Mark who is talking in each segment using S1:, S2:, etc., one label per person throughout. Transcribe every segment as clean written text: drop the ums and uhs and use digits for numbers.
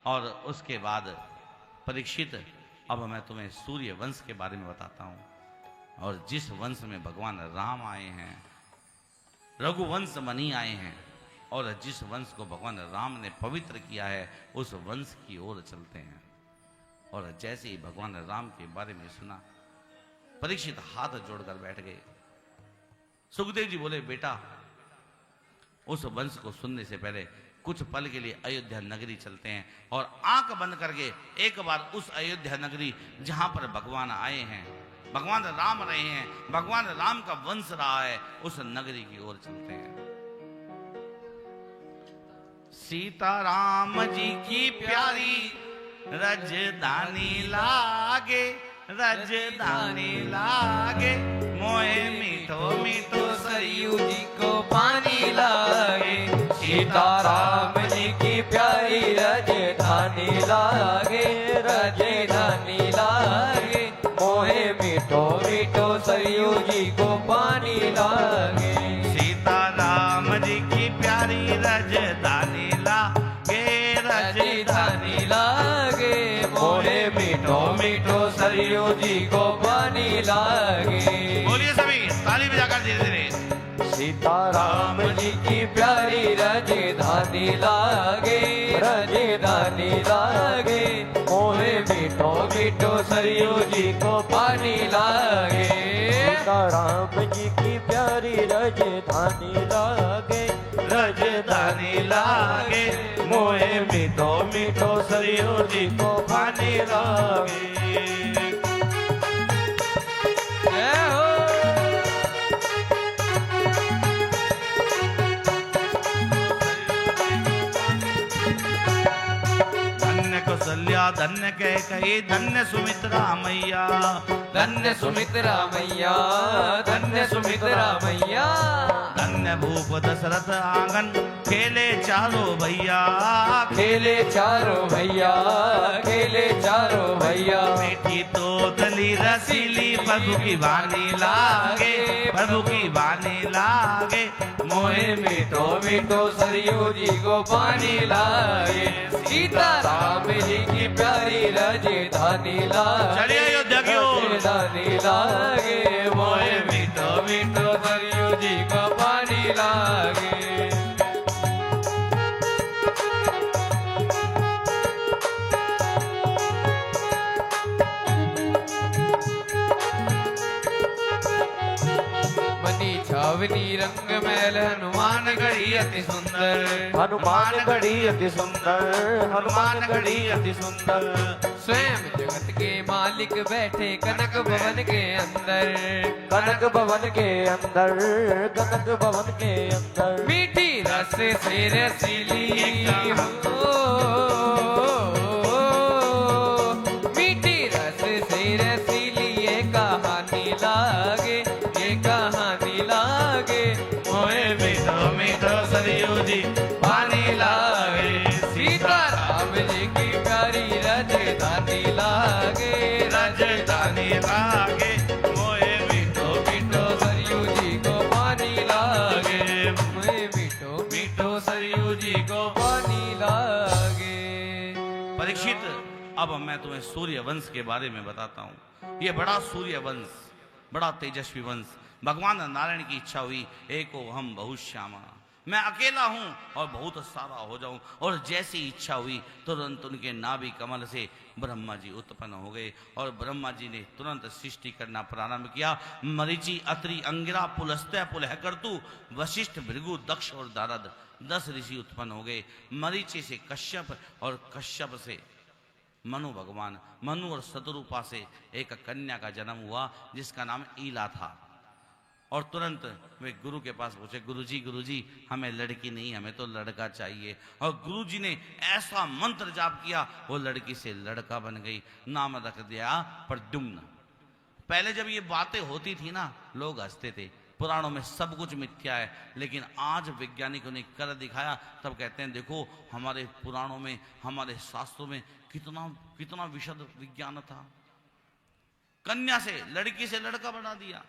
S1: और उसके बाद परीक्षित, अब मैं तुम्हें सूर्य वंश के बारे में बताता हूं। और जिस वंश में भगवान राम आए हैं, रघुवंश मनी आए हैं, और जिस वंश को भगवान राम ने पवित्र किया है, उस वंश की ओर चलते हैं। और जैसे ही भगवान राम के बारे में सुना, परीक्षित हाथ जोड़कर बैठ गए। सुखदेव जी बोले, बेटा उस वंश को सुनने से पहले कुछ पल के लिए अयोध्या नगरी चलते हैं और आंख बंद करके एक बार उस अयोध्या नगरी जहां पर भगवान आए हैं, भगवान राम रहे हैं, भगवान राम का वंश रहा है, उस नगरी की ओर चलते हैं। सीताराम जी की प्यारी रजदानी लागे, रजदानी लागे, मोहे मीठो मीठो
S2: सरयू जी को पानी लागे। सीताराम जी की प्यारी राजधानी लागे, राजधानी लागे, मोहे मीठो मीठो सरयू जी को पानी लागे।
S1: सीताराम जी की प्यारी रजदानी लागे,
S2: राजधानी लागे, मोहे मीठो मीठो सरयू जी को पानी लागे।
S1: बोलिए सभी, ताली बजाकर धीरे धीरे।
S2: सीताराम जी की प्यारी राजधानी लागे, राजधानी लागे, मोहे मीठो मीठो सरयू जी को पानी लागे।
S3: सीताराम जी की प्यारी राजधानी लागे,
S1: रजदानी लागे, मोहे मीठो मीठो सरयू जी को पानी लागे।
S2: जय हो।
S1: धन्य कौशल्या धन्य कैकेयी, धन्य सुमित्रा मैया,
S2: धन्य सुमित्रा मैया, धन्य सुमित्रा मैया,
S1: धन्य भूप दशरथ आंगन, खेले चारों भैया,
S2: खेले चारों भैया, खेले चारों भैया।
S1: मीठी तोतली रसीली, प्रभु की वाणी लागे, प्रभु की वाणी लागे,
S2: मोहे मीठो मीठो सरयू जी को पानी लागे। सीताराम जी की प्यारी राजधानी लागे,
S1: चलिए अयोध्या की ओर।
S2: राजधानी लागे, मोहे मीठो मीठो सरयू जी को पानी लागे। मनी छावनी रंग महल, हनुमान गढ़ी अति सुंदर,
S3: हनुमान गढ़ी अति सुंदर,
S1: हनुमान गढ़ी अति सुंदर।
S2: स्वयं जगत के मालिक बैठे कनक भवन के अंदर,
S3: कनक भवन के अंदर, कनक भवन के अंदर।
S2: मीठी रस से रसीली हो, मीठी रस से रसीली ये कहानी लागे, ये कहानी लागे, मोहे मीठो मीठो सरयू जी पानी लागे। सीताराम जी की प्यारी राजधानी लागे, राजधानी लागे,
S1: मोहे
S2: मीठो मीठो सरयू जी को पानी लागे, मोहे मीठो मीठो सरयू जी को पानी लागे।
S1: परीक्षित, अब मैं तुम्हें सूर्य वंश के बारे में बताता हूँ। ये बड़ा सूर्य वंश, बड़ा तेजस्वी वंश। भगवान नारायण की इच्छा हुई, एको हम बहुत श्यामा, मैं अकेला हूं और बहुत सारा हो जाऊं। और जैसी इच्छा हुई तुरंत उनके नाभि कमल से ब्रह्मा जी उत्पन्न हो गए और ब्रह्मा जी ने तुरंत सृष्टि करना प्रारंभ किया। मरीचि, अत्रि, अंगिरा, पुलस्त्य, पुलहकर्तु, वशिष्ठ, भृगु, दक्ष और नारद 10 ऋषि उत्पन्न हो गए। मरीचि से कश्यप और कश्यप से मनु भगवान, मनु और शतरूपा से एक कन्या का जन्म हुआ जिसका नाम ईला था। और तुरंत वे गुरु के पास पूछे, गुरुजी हमें लड़की नहीं, हमें तो लड़का चाहिए। और गुरुजी ने ऐसा मंत्र जाप किया, वो लड़की से लड़का बन गई। नाम रख दिया प्रद्युम्न। पहले जब ये बातें होती थी ना, लोग हंसते थे, पुराणों में सब कुछ मिथ्या है, लेकिन आज वैज्ञानिकों ने कर दिखाया। तब कहते हैं देखो हमारे पुराणों में, हमारे शास्त्रों में कितना कितना विशद विज्ञान था। कन्या से, लड़की से लड़का बना दिया।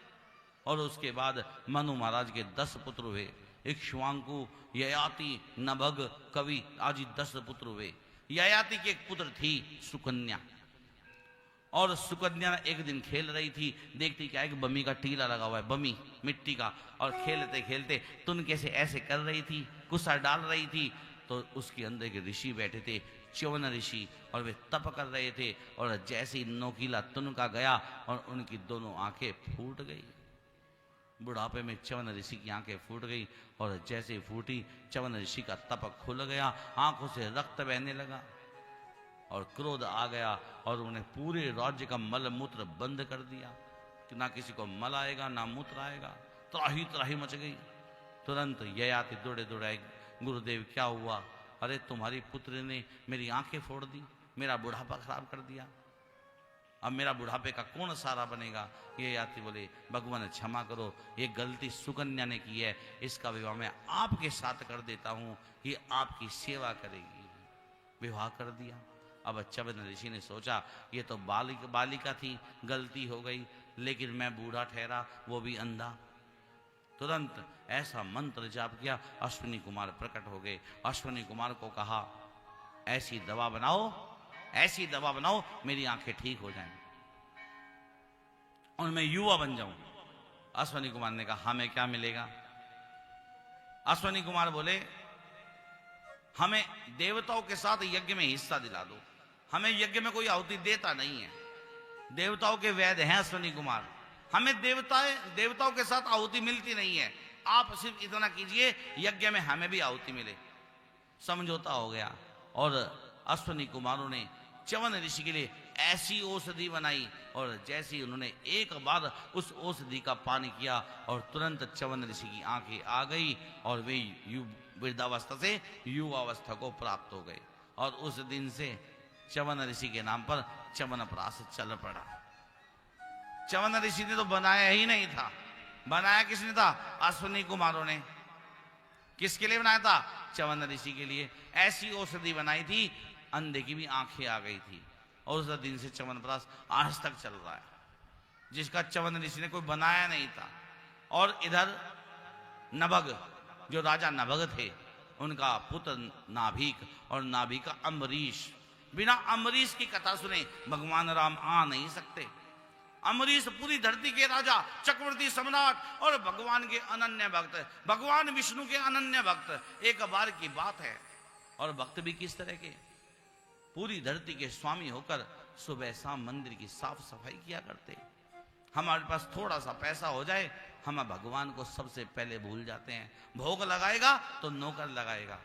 S1: और उसके बाद मनु महाराज के 10 पुत्र हुए। इक्ष्वाकु, ययाति, नभग, कवि आदि 10 पुत्र हुए। ययाति की एक पुत्र थी सुकन्या, और सुकन्या एक दिन खेल रही थी, देखती क्या एक बमी का टीला लगा हुआ है, बमी मिट्टी का, और खेलते खेलते तुन कैसे ऐसे कर रही थी, गुस्सा डाल रही थी, तो उसके अंदर के ऋषि बैठे थे, च्यवन ऋषि, और वे तप कर रहे थे, और जैसे ही नोकीला तुनका गया और उनकी दोनों आंखें फूट गई। बुढ़ापे में च्यवन ऋषि की आंखें फूट गई, और जैसे ही फूटी च्यवन ऋषि का तप खुल गया, आंखों से रक्त बहने लगा, और क्रोध आ गया, और उन्हें पूरे राज्य का मल मूत्र बंद कर दिया कि ना किसी को मल आएगा ना मूत्र आएगा। त्राही त्राही मच गई। तुरंत ययाति दौड़े दौड़ाए, गुरुदेव क्या हुआ? अरे तुम्हारी पुत्र ने मेरी आंखें फोड़ दी, मेरा बुढ़ापा खराब कर दिया, अब मेरा बुढ़ापे का कौन सहारा बनेगा? ये यात्री बोले, भगवान क्षमा करो, ये गलती सुकन्या ने की है, इसका विवाह मैं आपके साथ कर देता हूं, ये आपकी सेवा करेगी। विवाह कर दिया। अब च्यवन ऋषि ने सोचा ये तो बालिका थी, गलती हो गई, लेकिन मैं बूढ़ा ठहरा, वो भी अंधा। तुरंत ऐसा मंत्र जाप किया, अश्विनी कुमार प्रकट हो गए। अश्विनी कुमार को कहा ऐसी दवा बनाओ, ऐसी दवा बनाओ मेरी आंखें ठीक हो जाएं और मैं युवा बन जाऊं। अश्विनी कुमार ने कहा हमें क्या मिलेगा? अश्विनी कुमार बोले हमें देवताओं के साथ यज्ञ में हिस्सा दिला दो, हमें यज्ञ में कोई आहुति देता नहीं है, देवताओं के वैद्य हैं अश्विनी कुमार, हमें देवताओं के साथ आहुति मिलती नहीं है, आप सिर्फ इतना कीजिए यज्ञ में हमें भी आहुति मिले। समझौता हो गया और अश्विनी कुमारों ने च्यवन ऋषि के लिए ऐसी औषधि बनाई, और जैसे ही उन्होंने एक बार उस औषधि का पान किया और तुरंत च्यवन ऋषि की आंखें आ गई और वे वृद्धावस्था से युवावस्था को प्राप्त हो गए। और उस दिन से च्यवन ऋषि के नाम पर च्यवनप्राश चल पड़ा। च्यवन ऋषि ने तो बनाया ही नहीं था, बनाया किसने था? अश्विनी कुमारों ने। किसके लिए बनाया था? च्यवन ऋषि के लिए। ऐसी औषधि बनाई थी, अंधे की भी आंखें आ गई थी, और उस दिन से च्यवनप्राश आज तक चल रहा है, जिसका च्यवन ऋषि ने कोई बनाया नहीं था। और इधर नभग, जो राजा नभग थे, उनका पुत्र नाभिक, और नाभिक का अम्बरीश। बिना अम्बरीश की कथा सुने भगवान राम आ नहीं सकते। अम्बरीश पूरी धरती के राजा, चक्रवर्ती सम्राट और भगवान के अनन्य भक्त, भगवान विष्णु के अनन्य भक्त। एक बार की बात है, और भक्त भी किस तरह के? पूरी धरती के स्वामी होकर सुबह शाम मंदिर की साफ सफाई किया करते। हमारे पास थोड़ा सा पैसा हो जाए, हम भगवान को सबसे पहले भूल जाते हैं। भोग लगाएगा तो नौकर लगाएगा,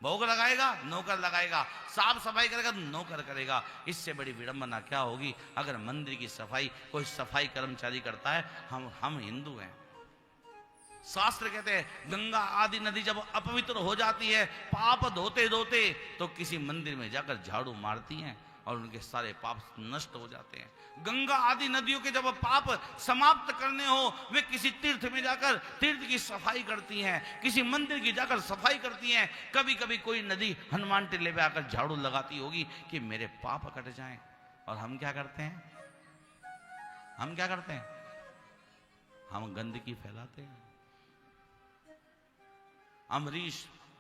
S1: भोग लगाएगा नौकर लगाएगा, साफ सफाई करेगा तो नौकर करेगा। इससे बड़ी विडंबना क्या होगी अगर मंदिर की सफाई कोई सफाई कर्मचारी करता है। हम हिंदू हैं। शास्त्र कहते हैं गंगा आदि नदी जब अपवित्र हो जाती है, पाप धोते धोते, तो किसी मंदिर में जाकर झाड़ू मारती हैं और उनके सारे पाप नष्ट हो जाते हैं। गंगा आदि नदियों के जब पाप समाप्त करने हो, वे किसी तीर्थ में जाकर तीर्थ की सफाई करती हैं, किसी मंदिर की जाकर सफाई करती हैं। कभी कभी कोई नदी हनुमान टिल्ले पे आकर झाड़ू लगाती होगी कि मेरे पाप कट जाएं। और हम क्या करते हैं? हम क्या करते हैं? हम गंदगी फैलाते हैं। अम्बरीश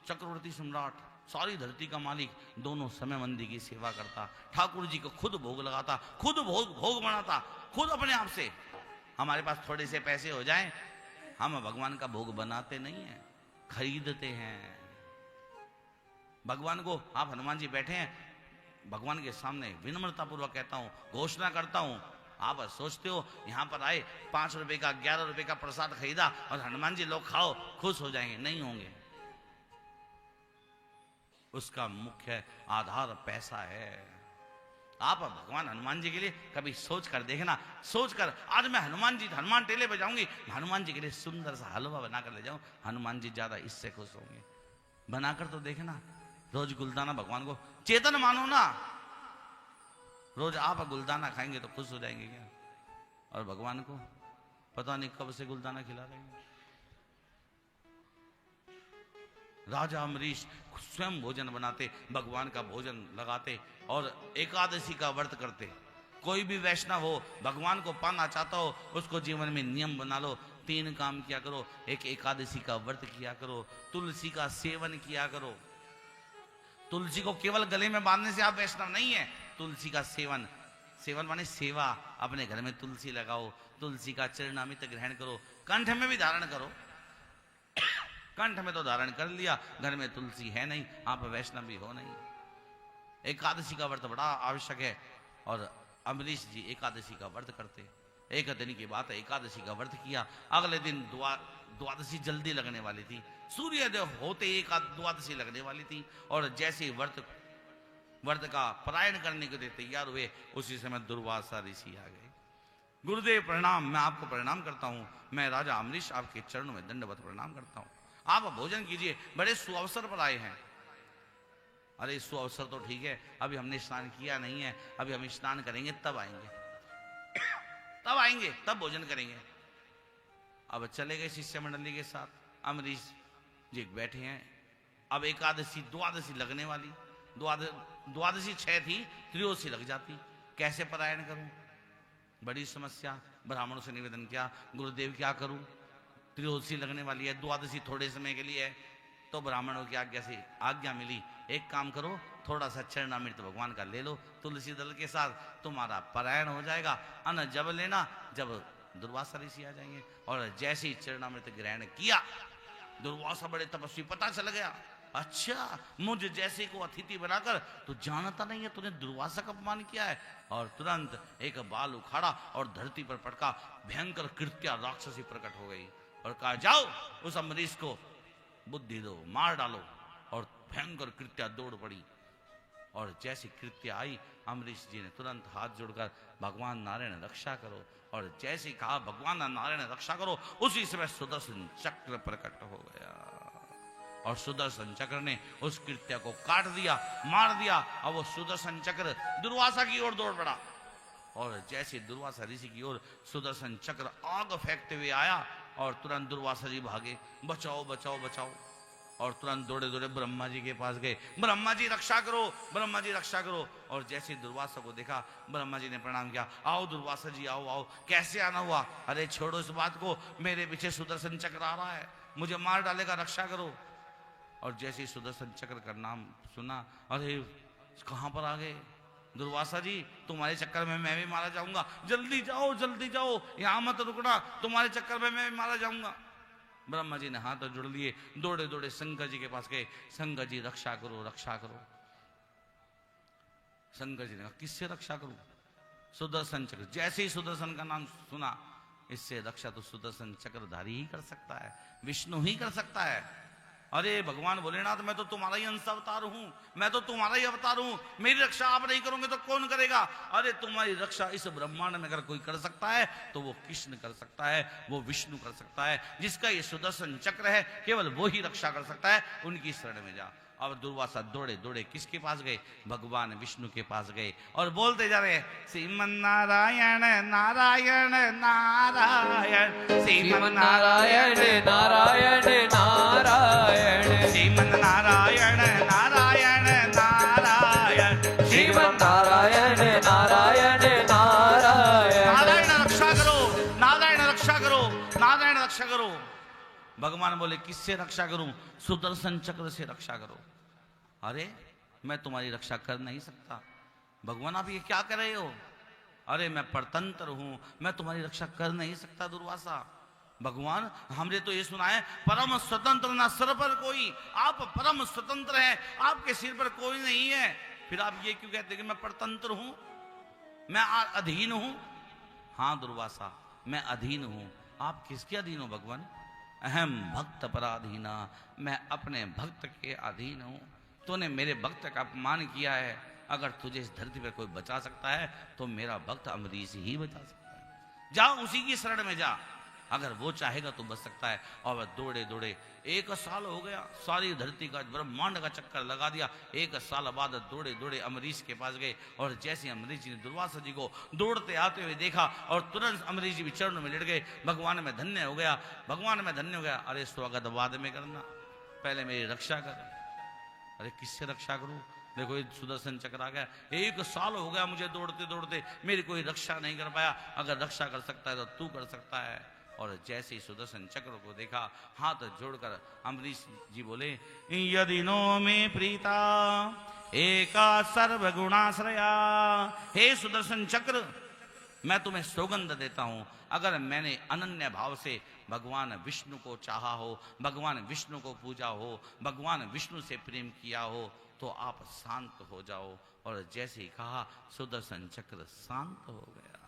S1: चक्रवर्ती सम्राट, सारी धरती का मालिक, दोनों समय मंदिर की सेवा करता, ठाकुर जी को खुद भोग लगाता, खुद भोग बनाता, खुद अपने आप से। हमारे पास थोड़े से पैसे हो जाएं, हम भगवान का भोग बनाते नहीं हैं, खरीदते हैं। भगवान को, आप हनुमान जी बैठे हैं, भगवान के सामने विनम्रता पूर्वक कहता हूं, घोषणा करता हूं। आप सोचते हो यहां पर आए 5 रुपए का 11 रुपए का प्रसाद खरीदा और हनुमान जी लोग खाओ खुश हो जाएंगे? नहीं होंगे। उसका मुख्य आधार पैसा है। आप भगवान हनुमान जी के लिए कभी सोच कर देखना, सोच कर आज मैं हनुमान टेले पे जाऊंगी, हनुमान जी के लिए सुंदर सा हलवा बनाकर ले जाऊं, हनुमान जी ज्यादा इससे खुश होंगे। बनाकर तो देखना, रोज गुलदाना भगवान को चेतन मानो ना। रोज आप गुलदाना खाएंगे तो खुश हो जाएंगे क्या? और भगवान को पता नहीं कब से गुलदाना खिला रहे हैं। राजा अम्बरीश स्वयं भोजन बनाते, भगवान का भोजन लगाते और एकादशी का व्रत करते। कोई भी वैष्णव हो, भगवान को पाना चाहता हो, उसको जीवन में नियम बना लो, 3 काम किया करो। एक एकादशी का व्रत किया करो, तुलसी का सेवन किया करो, तुलसी को केवल गले में बांधने से आप वैष्णव नहीं है। तुलसी का सेवन, सेवन माने सेवा, अपने घर में तुलसी लगाओ, तुलसी का चरणामृत ग्रहण करो, कंठ में भी धारण करो। कंठ में तो धारण कर लिया, घर में तुलसी है नहीं, आप वैष्णव भी हो नहीं। एकादशी का व्रत बड़ा आवश्यक है और अम्बरीश जी एकादशी का व्रत करते। एक दिन की बात है, एकादशी का व्रत किया, अगले दिन द्वादशी जल्दी लगने वाली थी, सूर्योदय होते एक द्वादशी लगने वाली थी। और जैसे ही व्रत का पलायन करने के लिए तैयार हुए, उसी समय दुर्वासा ऋषि आ गए। गुरुदेव प्रणाम, मैं आपको प्रणाम करता हूं, मैं राजा अम्बरीश आपके चरणों में दंडवत प्रणाम करता हूं, आप भोजन कीजिए, बड़े सुअवसर पर आए हैं। अरे सुअवसर तो ठीक है, अभी हमने स्नान किया नहीं है, अभी हम स्नान करेंगे तब आएंगे, तब आएंगे, तब भोजन करेंगे। अब चले गए शिष्य मंडली के साथ, अम्बरीश जी बैठे हैं। अब एकादशी द्वादशी लगने वाली, द्वादशी 6 थी, त्रयोदशी लग जाती, कैसे पलायन करूं, बड़ी समस्या। ब्राह्मणों से निवेदन किया, गुरुदेव क्या करूं, त्रयोदशी लगने वाली है, द्वादशी थोड़े समय के लिए है। तो ब्राह्मणों की आज्ञा मिली, एक काम करो, थोड़ा सा चरणामृत भगवान का ले लो तुलसी दल के साथ, तुम्हारा पलायन हो जाएगा। अन्न जब लेना जब दुर्वासा ऋषि आ जाएंगे। और जैसे ही चरणामृत ग्रहण किया, दुर्वासा बड़े तपस्वी, पता चल गया, अच्छा मुझ जैसे को अतिथि बनाकर तू जानता नहीं है, तूने दुर्वासा का अपमान किया है। और तुरंत एक बाल उखाड़ा और धरती पर पटका, भयंकर कृत्या राक्षसी प्रकट हो गई और कहा, जाओ उस अम्बरीश को बुद्धि दो, मार डालो। और भयंकर कृत्या दौड़ पड़ी। और जैसी कृत्या आई, अम्बरीश जी ने तुरंत हाथ जोड़कर भगवान नारायण रक्षा करो, और जैसे कहा भगवान नारायण रक्षा करो, उसी समय सुदर्शन चक्र प्रकट हो गया और सुदर्शन चक्र ने उस कृत्या को काट दिया, मार दिया। और वो सुदर्शन चक्र दुर्वासा की ओर दौड़ पड़ा। और जैसे दुर्वासा ऋषि की ओर सुदर्शन चक्र आग फेंकते हुए आया, और तुरंत दुर्वासा जी भागे, बचाओ बचाओ बचाओ। और तुरंत दौड़े दौड़े ब्रह्मा जी के पास गए, ब्रह्मा जी रक्षा करो, ब्रह्मा जी रक्षा करो। और जैसे दुर्वासा को देखा, ब्रह्मा जी ने प्रणाम किया, आओ दुर्वासा जी आओ आओ, कैसे आना हुआ, अरे छोड़ो इस बात को, मेरे पीछे सुदर्शन चक्र आ रहा है, मुझे मार डालेगा, रक्षा करो। और जैसे ही सुदर्शन चक्र का नाम सुना, अरे कहां पर आ गए दुर्वासा जी, तुम्हारे चक्कर में मैं भी मारा जाऊंगा, जल्दी जाओ, यहां मत रुकना, तुम्हारे चक्कर में मैं भी मारा जाऊंगा। ब्रह्मा जी ने हाथ जोड़ लिए, दौड़े दौड़े शंकर जी के पास गए, शंकर जी रक्षा करो रक्षा करो। शंकर जी ने कहा, किससे रक्षा करूं, सुदर्शन चक्र। जैसे ही सुदर्शन का नाम सुना, इससे रक्षा तो सुदर्शन चक्रधारी ही कर सकता है, विष्णु ही कर सकता है। अरे भगवान भोलेनाथ, मैं तो तुम्हारा ही अंश अवतार हूं, मैं तो तुम्हारा ही अवतार हूं, मेरी रक्षा आप नहीं करोगे तो कौन करेगा। अरे तुम्हारी रक्षा इस ब्रह्मांड में अगर कोई कर सकता है तो वो कृष्ण कर सकता है, वो विष्णु कर सकता है, जिसका ये सुदर्शन चक्र है, केवल वो ही रक्षा कर सकता है, उनकी शरण में जा। अब दुर्वासा दौड़े दौड़े किसके पास गए, भगवान विष्णु के पास गए, और बोलते जा रहे, श्रीमन नारायण नारायण नारायण,
S2: श्रीमन नारायण नारायण नारायण,
S1: श्रीमन नारायण नारायण नारायण,
S2: श्रीमन नारायण नारायण नारायण।
S1: नारायण रक्षा करो, नारायण रक्षा करो, नारायण रक्षा करो। भगवान बोले, किससे रक्षा करूं, सुदर्शन चक्र से रक्षा करो। अरे मैं तुम्हारी रक्षा कर नहीं सकता। भगवान आप ये क्या कर रहे हो, अरे मैं परतंत्र हूं, मैं तुम्हारी रक्षा कर नहीं सकता दुर्वासा। भगवान हमने तो ये सुना है, परम स्वतंत्र ना सिर पर कोई, आप परम स्वतंत्र हैं, आपके सिर पर कोई नहीं है, फिर आप ये क्यों कहते हैं कि मैं परतंत्र हूं, मैं अधीन हूं। हाँ दुर्वासा, मैं अधीन हूं। आप किसके अधीन हो भगवान, अहम भक्त पराधीना, मैं अपने भक्त के अधीन हूं। तूने मेरे भक्त का अपमान किया है, अगर तुझे इस धरती पर कोई बचा सकता है तो मेरा भक्त अम्बरीश ही बचा सकता है। जा उसी की शरण में जा, अगर वो चाहेगा तो बच सकता है। और वह दौड़े दौड़े 1 साल हो गया, सारी धरती का ब्रह्मांड का चक्कर लगा दिया। 1 साल बाद दौड़े दौड़े अम्बरीश के पास गए, और जैसे अम्बरीश जी ने दुर्वासा जी को दौड़ते आते हुए देखा, और तुरंत अम्बरीश जी भी चरणों में लेट गए, भगवान में धन्य हो गया, भगवान में धन्य हो गया। अरे स्वागत बाद में करना, पहले मेरी रक्षा कर। अरे किससे रक्षा करूं, देखो ये सुदर्शन चक्र आ गया, 1 साल हो गया मुझे दौड़ते दौड़ते, मेरी कोई रक्षा नहीं कर पाया, अगर रक्षा कर सकता है तो तू कर सकता है। और जैसे ही सुदर्शन चक्र को देखा, हाथ जोड़कर अम्बरीश जी बोले, यदि नो में प्रीता एका सर्वगुणाश्रया, हे सुदर्शन चक्र, मैं तुम्हें सौगंध देता हूं, अगर मैंने अनन्य भाव से भगवान विष्णु को चाहा हो, भगवान विष्णु को पूजा हो, भगवान विष्णु से प्रेम किया हो, तो आप शांत हो जाओ। और जैसे ही कहा, सुदर्शन चक्र शांत हो गया।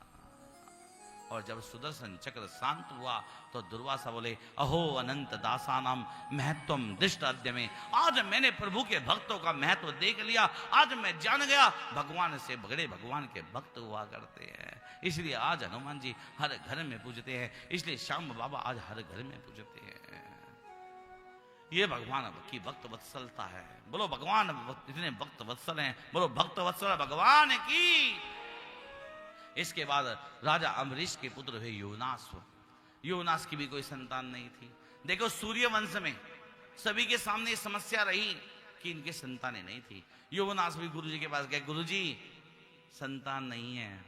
S1: और जब सुदर्शन चक्र शांत हुआ तो दुर्वासा बोले, अहो अनंत दासानाम महत्वम दृष्ट अद्य में, आज मैंने प्रभु के भक्तों का महत्व देख लिया, आज मैं जान गया भगवान से बगड़े भगवान के भक्त हुआ करते हैं। इसलिए आज हनुमान जी हर घर में पूजते हैं, इसलिए श्याम बाबा आज हर घर में पूजते हैं। ये भगवान की भक्त वत्सलता है। बोलो भगवान इतने भक्त वत्सल हैं, बोलो भक्त वत्सल भगवान की। इसके बाद राजा अम्बरीश के पुत्र हुए युवनाश। युवनाश की भी कोई संतान नहीं थी। देखो सूर्य वंश में सभी के सामने समस्या रही कि इनके संतानें नहीं थी। युवनाश भी गुरुजी के पास गए, गुरुजी संतान नहीं है,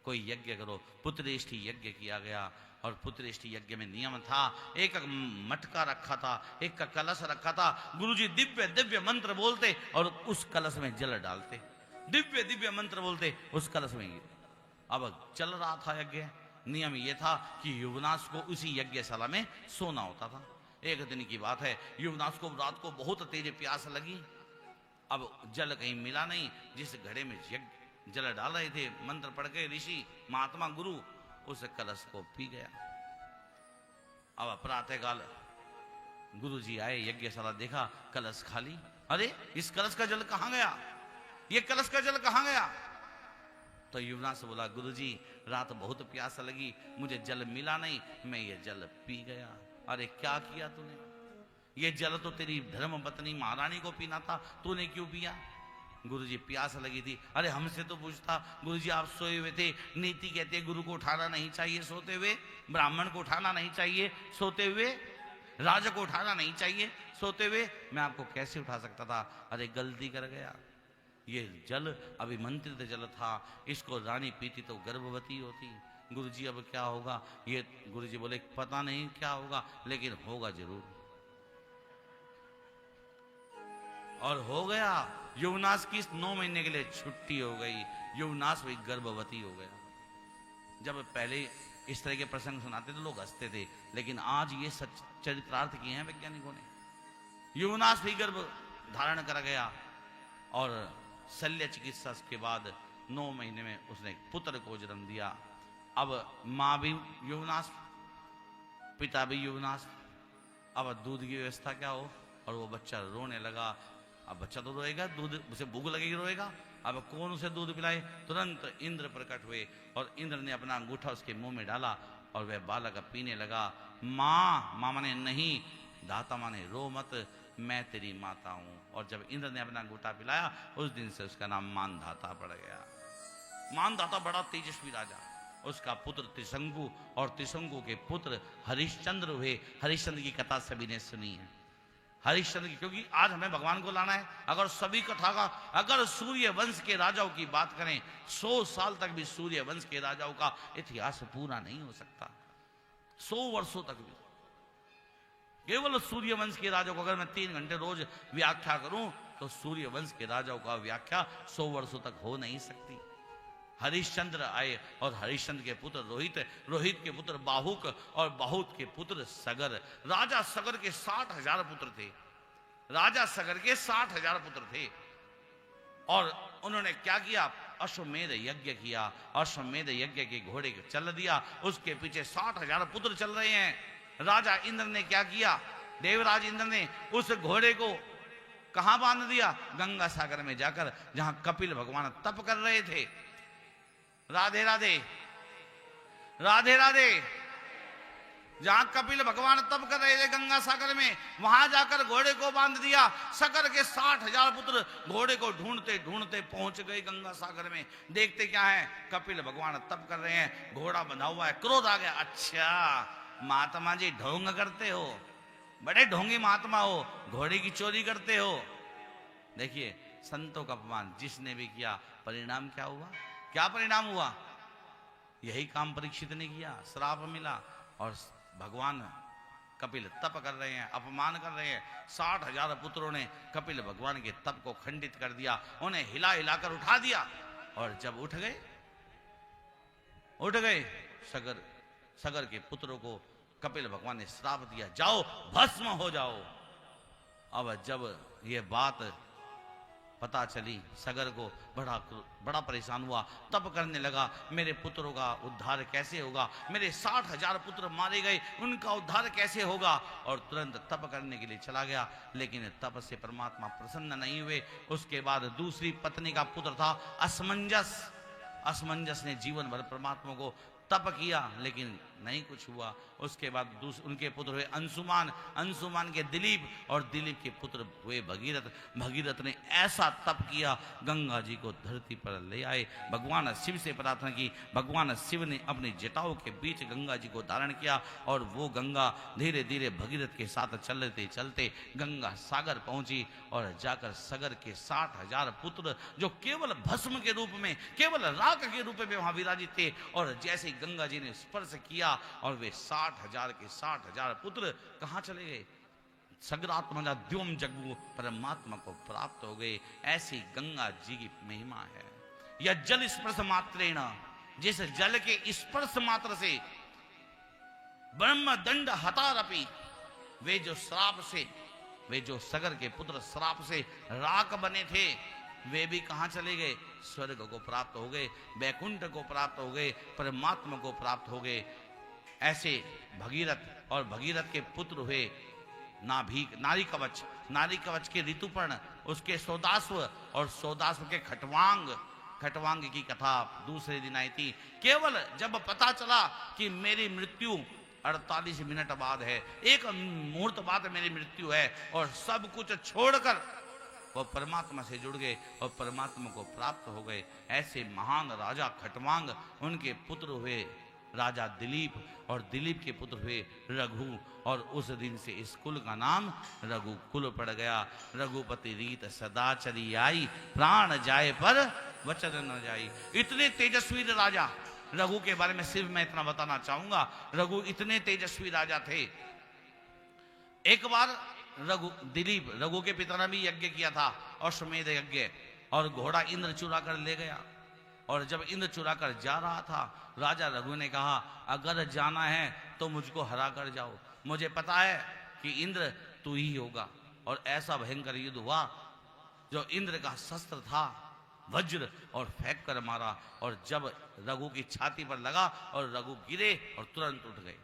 S1: कोई यज्ञ करो। पुत्रेष्टि यज्ञ किया गया और पुत्रेष्टि यज्ञ में नियम था, एक मटका रखा था, एक का कलश रखा था। गुरुजी दिव्य दिव्य मंत्र बोलते और उस कलश में जल डालते, दिव्य दिव्य मंत्र बोलते उस कलश में। अब चल रहा था यज्ञ, नियम यह था कि युवनाश को उसी यज्ञशाला में सोना होता था। एक दिन की बात है, युवनाश को रात को बहुत तेज प्यास लगी। अब जल कहीं मिला नहीं, जिस घड़े में जल डाल रहे थे मंत्र पढ़ के ऋषि महात्मा गुरु, उस कलश को पी गया। अब प्रातःकाल गुरुजी आए, यज्ञशाला देखा, कलश खाली। अरे इस कलश का जल कहां गया, ये कलश का जल कहां गया? तो युवनाश बोला, गुरुजी रात बहुत प्यास लगी, मुझे जल मिला नहीं, मैं ये जल पी गया। अरे क्या किया तूने? ये जल तो तेरी धर्म पत्नी महारानी को पीना था, तूने क्यों पिया? गुरुजी प्यास लगी थी। अरे हमसे तो पूछता। गुरुजी आप सोए हुए थे, नीति कहते हैं गुरु को उठाना नहीं चाहिए सोते हुए, ब्राह्मण को उठाना नहीं चाहिए सोते हुए, राजा को उठाना नहीं चाहिए सोते हुए, मैं आपको कैसे उठा सकता था? अरे गलती कर गया। ये जल अभिमंत्रित जल था, इसको रानी पीती तो गर्भवती होती। गुरुजी अब क्या होगा? ये गुरुजी बोले, पता नहीं क्या होगा, लेकिन होगा जरूर। और हो गया। युवनाश की 9 महीने के लिए छुट्टी हो गई, युवनाश भी गर्भवती हो गया। जब पहले इस तरह के प्रसंग सुनाते थे लोग हंसते थे, लेकिन आज ये सच चरित्रार्थ किए हैं वैज्ञानिकों ने। युवनाश भी गर्भ धारण कर गया और शल्य चिकित्सा के बाद 9 महीने में उसने एक पुत्र को जन्म दिया। अब माँ भी युवनाश, पिता भी युवनाश। अब दूध की व्यवस्था क्या हो? और वो बच्चा रोने लगा। अब बच्चा तो रोएगा, दूध उसे भूख लगेगी, रोएगा। अब कौन उसे दूध पिलाए? तुरंत इंद्र प्रकट हुए और इंद्र ने अपना अंगूठा उसके मुंह में डाला और वह बालक पीने लगा। माँ, माँ माने नहीं, दाता माने रो मत, मैं तेरी माता हूं। और जब इंद्र ने अपना अंगूठा पिलाया, उस दिन से उसका नाम मानधाता पड़ गया। मानधाता बड़ा तेजस्वी राजा। उसका पुत्र त्रिशंकु और त्रिशंकु के पुत्र हरिश्चंद्र हुए। हरिश्चंद्र की कथा सभी ने सुनी है। हरिश्चंद्र की, क्योंकि आज हमें भगवान को लाना है। अगर सभी कथा का, अगर सूर्य वंश के राजाओं की बात करें, 100 साल तक भी सूर्य वंश के राजाओं का इतिहास पूरा नहीं हो सकता। 100 वर्षों तक भी केवल सूर्य वंश के राजाओं को अगर मैं 3 घंटे रोज व्याख्या करूं तो सूर्य वंश के राजाओं का व्याख्या 100 वर्षों तक हो नहीं सकती। हरिश्चंद्र आए और हरिश्चंद्र के पुत्र रोहित, रोहित के पुत्र बाहुक और बाहुक के पुत्र सगर। राजा सगर के 60,000 पुत्र थे। राजा सगर के 60,000 पुत्र थे। और उन्होंने क्या किया? अश्वमेध यज्ञ किया। अश्वमेध यज्ञ के घोड़े को चल दिया, उसके पीछे 60,000 पुत्र चल रहे हैं। राजा इंद्र ने क्या किया? देवराज इंद्र ने उस घोड़े को कहां बांध दिया? गंगा सागर में जाकर, जहां कपिल भगवान तप कर रहे थे। राधे राधे, राधे राधे। जहां कपिल भगवान तप कर रहे थे गंगा सागर में, वहां जाकर घोड़े को बांध दिया। सगर के 60,000 पुत्र घोड़े को ढूंढते ढूंढते पहुंच गए गंगा सागर में। देखते क्या है? कपिल भगवान तप कर रहे हैं, घोड़ा बंधा हुआ है। क्रोध आ गया, अच्छा महात्मा जी ढोंग करते हो, बड़े ढोंगी महात्मा हो, घोड़े की चोरी करते हो। देखिए संतों का अपमान जिसने भी किया, परिणाम क्या हुआ? क्या परिणाम हुआ? यही काम परीक्षित ने किया, श्राप मिला और भगवान कपिल तप कर रहे हैं, अपमान कर रहे हैं। 60,000 पुत्रों ने कपिल भगवान के तप को खंडित कर दिया, उन्हें हिला हिलाकर उठा दिया। और जब उठ गए सगर के पुत्रों को कपिल भगवान ने श्राप दिया, जाओ भस्म हो जाओ। अब जब ये बात पता चली सगर को बड़ा परेशान हुआ, तप करने लगा, मेरे पुत्रों का उद्धार कैसे होगा, मेरे 60,000 पुत्र मारे गए, उनका उद्धार कैसे होगा। और तुरंत तप करने के लिए चला गया, लेकिन तप से परमात्मा प्रसन्न नहीं हुए। उसके बाद दूसरी पत्नी का पुत्र था असमंजस ने जीवन भर परमात्मा को तप किया, लेकिन नहीं कुछ हुआ। उसके बाद उनके पुत्र हुए अंशुमान के दिलीप, और दिलीप के पुत्र हुए भगीरथ ने ऐसा तप किया, गंगा जी को धरती पर ले आए। भगवान शिव से प्रार्थना की, भगवान शिव ने अपनी जटाओं के बीच गंगा जी को धारण किया, और वो गंगा धीरे धीरे भगीरथ के साथ चलते चलते गंगा सागर पहुंची, और जाकर सागर के 60,000 पुत्र जो केवल भस्म के रूप में, केवल राख के रूप में वहां विराजित थे, और जैसे ही गंगा जी ने स्पर्श किया और वे 60,000 के 60,000 पुत्र कहां चले गए, सगरात्मजा द्योम जगू परमात्मा को प्राप्त हो गए। ऐसी गंगा जी की महिमा है। यह जल स्पर्श मात्रेण, जिस जल के स्पर्श मात्र से ब्रह्म दंड हतारपि, वे जो सगर के पुत्र श्राप से राख बने थे, वे भी कहां चले गए, स्वर्ग को प्राप्त हो गए, वैकुंठ को प्राप्त हो गए, परमात्मा को प्राप्त हो गए। ऐसे भगीरथ और भगीरथ के पुत्र हुए नारी कवच के ऋतुपर्ण, उसके सौदास्व और सौदास्व के खटवांग की कथा दूसरे दिन आई थी। केवल जब पता चला कि मेरी मृत्यु 48 मिनट बाद है, एक मुहूर्त बाद मेरी मृत्यु है, और सब कुछ छोड़कर वो परमात्मा से जुड़ गए और परमात्मा को प्राप्त हो गए। ऐसे महान राजा खटवांग, उनके पुत्र हुए राजा दिलीप, और दिलीप के पुत्र हुए रघु, और उस दिन से इस कुल का नाम रघुकुल पड़ गया। रघुपति रीत सदा चली आई, प्राण जाए पर वचन न जाई। इतने तेजस्वी राजा रघु के बारे में सिर्फ मैं इतना बताना चाहूंगा, रघु इतने तेजस्वी राजा थे। एक बार रघु के पिता ने भी यज्ञ किया था, अश्वमेध यज्ञ, और घोड़ा इंद्र चुरा कर ले गया। और जब इंद्र चुरा कर जा रहा था, राजा रघु ने कहा, अगर जाना है तो मुझको हरा कर जाओ, मुझे पता है कि इंद्र तू ही होगा। और ऐसा भयंकर युद्ध हुआ, जो इंद्र का शस्त्र था वज्र, और फेंक कर मारा, और जब रघु की छाती पर लगा और रघु गिरे और तुरंत उठ गए।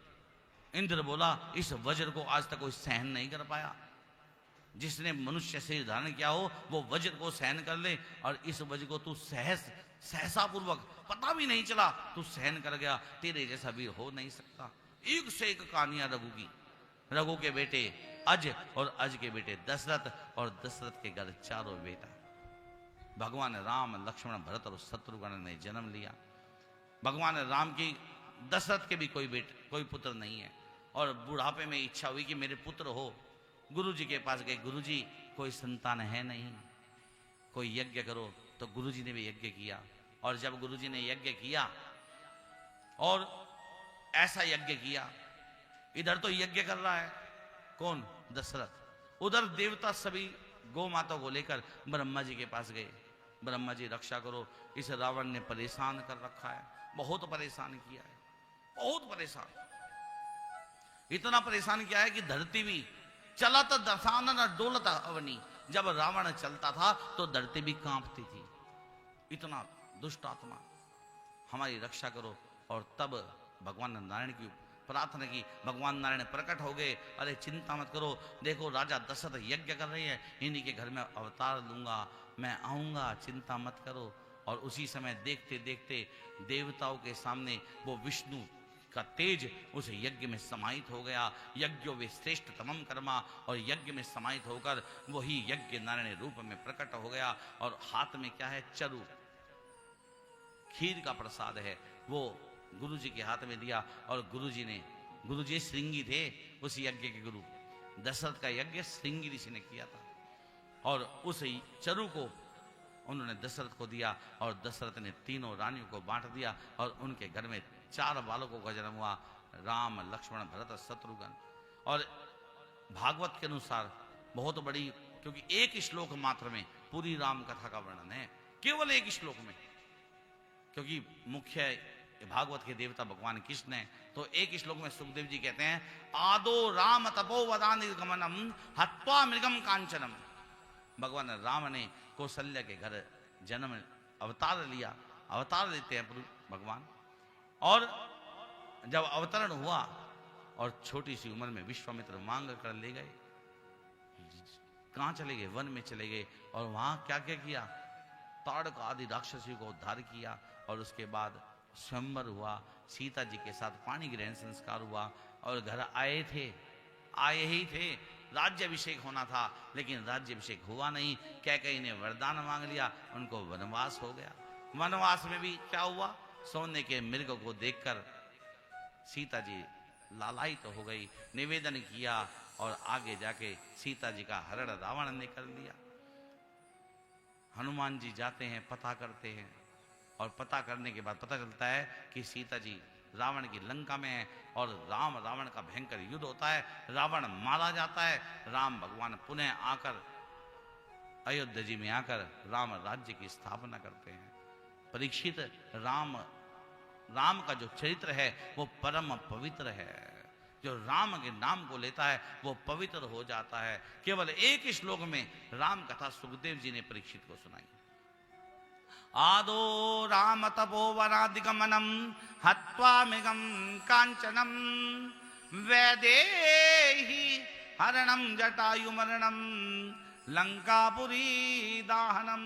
S1: इंद्र बोला, इस वज्र को आज तक कोई सहन नहीं कर पाया। जिसने मनुष्य शरीर धारण किया हो वो वज्र को सहन कर ले, और इस वज्र को तू सहसा पूर्वक, पता भी नहीं चला तू सहन कर गया, तेरे जैसा वीर हो नहीं सकता। एक से एक कहानियां रघु की। रघु के बेटे अज, और अज के बेटे दशरथ, और दशरथ के घर 4 बेटा। भगवान राम, लक्ष्मण, भरत और शत्रुघ्न ने जन्म लिया। भगवान राम की दशरथ के भी कोई पुत्र नहीं है, और बुढ़ापे में इच्छा हुई कि मेरे पुत्र हो। गुरुजी के पास गए, गुरुजी कोई संतान है नहीं, कोई यज्ञ करो। तो गुरुजी ने भी यज्ञ किया, और जब गुरुजी ने यज्ञ किया और ऐसा यज्ञ किया, इधर तो यज्ञ कर रहा है कौन, दशरथ, उधर देवता सभी गौ माता को लेकर ब्रह्मा जी के पास गए। ब्रह्मा जी रक्षा करो, इस रावण ने परेशान कर रखा है, बहुत परेशान किया है, बहुत परेशान, इतना परेशान किया है कि धरती भी चलत दशानन डोलत अवनी, जब रावण चलता था तो धरती भी कांपती थी। इतना दुष्ट आत्मा, हमारी रक्षा करो। और तब भगवान नारायण की प्रार्थना की, भगवान नारायण प्रकट हो गए, अरे चिंता मत करो, देखो राजा दशरथ यज्ञ कर रहे हैं, इन्हीं के घर में अवतार लूंगा, मैं आऊंगा, चिंता मत करो। और उसी समय देखते देखते देवताओं के सामने वो विष्णु का तेज उस यज्ञ में समाहित हो गया। यज्ञो वे श्रेष्ठ तमम कर्मा, और यज्ञ में समाहित होकर वही यज्ञ नारायण रूप में प्रकट हो गया। और हाथ में क्या है, चरु, खीर का प्रसाद है, वो गुरुजी के हाथ में दिया। और गुरुजी श्रृंगी थे उस यज्ञ के गुरु। दशरथ का यज्ञ श्रृंगी ऋषि ने किया था, और उस चरु को उन्होंने दशरथ को दिया, और दशरथ ने 3 रानियों को बांट दिया, और उनके घर में 4 बालकों का जन्म हुआ। राम लक्ष्मण भरत शत्रुघ्न। और भागवत के अनुसार बहुत बड़ी, क्योंकि एक श्लोक मात्र में पूरी राम कथा का वर्णन है, केवल एक श्लोक में, क्योंकि मुख्य भागवत के देवता भगवान कृष्ण है। तो एक श्लोक में सुखदेव जी कहते हैं, आदो राम तपोवदानि गमनम हत्वा मृगम कांचनम। भगवान राम ने कौशल्या के घर जन्म अवतार लिया, अवतार लेते हैं भगवान। और जब अवतरण हुआ और छोटी सी उम्र में विश्वामित्र मांग कर ले गए, कहां चले गए? वन में चले गए। और वहां क्या क्या किया? ताड़क आदि राक्षसियों को उद्धार किया। और उसके बाद स्वयंवर हुआ, सीता जी के साथ पाणी ग्रहण संस्कार हुआ। और घर आए ही थे, राज्याभिषेक होना था, लेकिन राज्याभिषेक हुआ नहीं। कैकेयी ने वरदान मांग लिया, उनको वनवास हो गया। वनवास में भी क्या हुआ? सोने के मृग को देखकर सीता जी लालायित तो हो गई, निवेदन किया और आगे जाके सीता जी का हरण रावण ने कर लिया। हनुमान जी जाते हैं, पता करते हैं, और पता करने के बाद पता चलता है कि सीता जी रावण की लंका में है। और रावण का भयंकर युद्ध होता है, रावण मारा जाता है। राम भगवान पुनः आकर अयोध्या जी में आकर राम राज्य की स्थापना करते हैं। परीक्षित, राम का जो चरित्र है वो परम पवित्र है। जो राम के नाम को लेता है वो पवित्र हो जाता है। केवल एक श्लोक में राम कथा सुखदेव जी ने परीक्षित को सुनाई। आदो राम तपोवनादिगमनम हत्वा मृगम कांचनम वैदेही हरणम जटायुमरणम लंकापुरी दाहनम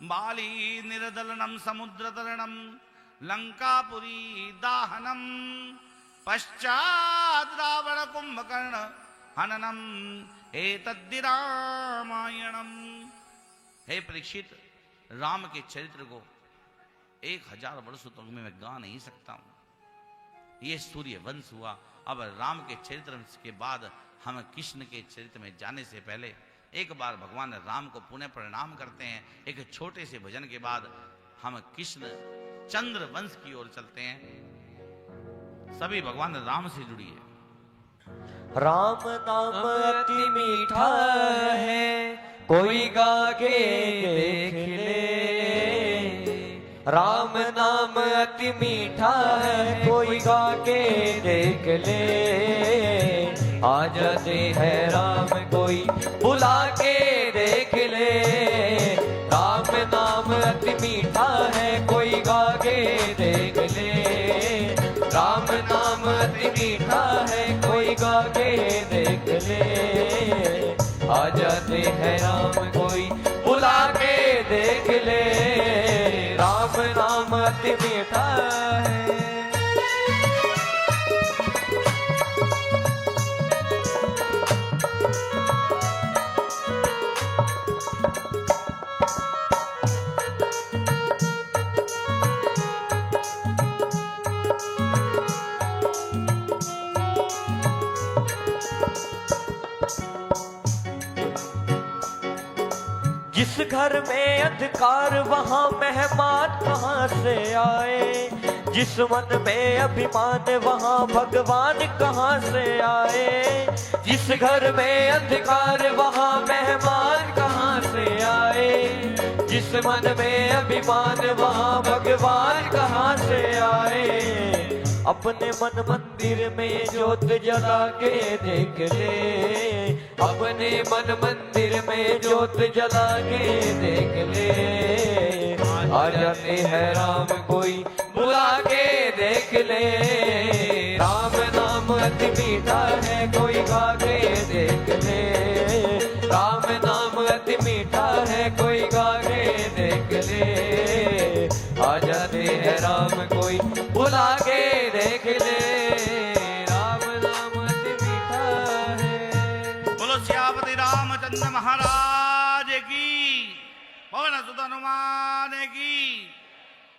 S1: बाली निर्दलनम समुद्रतरणम लंकापुरी दाहनम पश्चाद रावण कुंभकर्ण हननम एतद्धि रामायणम। हे परीक्षित, राम के चरित्र को 1000 वर्षों तक मैं गा नहीं सकता हूं। ये सूर्य वंश हुआ। अब राम के चरित्र के बाद हम कृष्ण के चरित्र में जाने से पहले एक बार भगवान राम को पुनः प्रणाम करते हैं। एक छोटे से भजन के बाद हम कृष्ण चंद्र वंश की ओर चलते हैं। सभी भगवान राम से जुड़िए।
S3: राम नाम अति मीठा है, कोई गा के देख ले। राम नाम अति मीठा है, कोई गा के देख ले। आ जाते हैं राम कोई बुला के देख ले। राम नाम अति मीठा है, कोई गा के देख ले। राम नाम अति मीठा है, कोई गा के देख ले। आ जाते हैं राम कोई बुला के देख ले। राम नाम अति मीठा है। जिस घर में अंधकार वहाँ मेहमान कहाँ से आए। जिस मन में अभिमान वहाँ भगवान कहाँ से आए। जिस घर में अंधकार वहाँ मेहमान कहाँ से आए। जिस मन में अभिमान वहाँ भगवान कहाँ से आए। अपने मन मंदिर में जोत जला के देख ले। अपने मन मंदिर में जोत जला के देख ले। आ जाते हैं राम कोई बुला के देख ले। राम नाम अति मीठा है, कोई गा के देख ले। राम नाम अति मीठा है, कोई गा के देख ले। आ जाते हैं राम कोई बुला के देख ले। राम नाम अति मीठा है।
S1: बोलो सियापति रामचंद्र महाराज की, पवन सुत हनुमान की।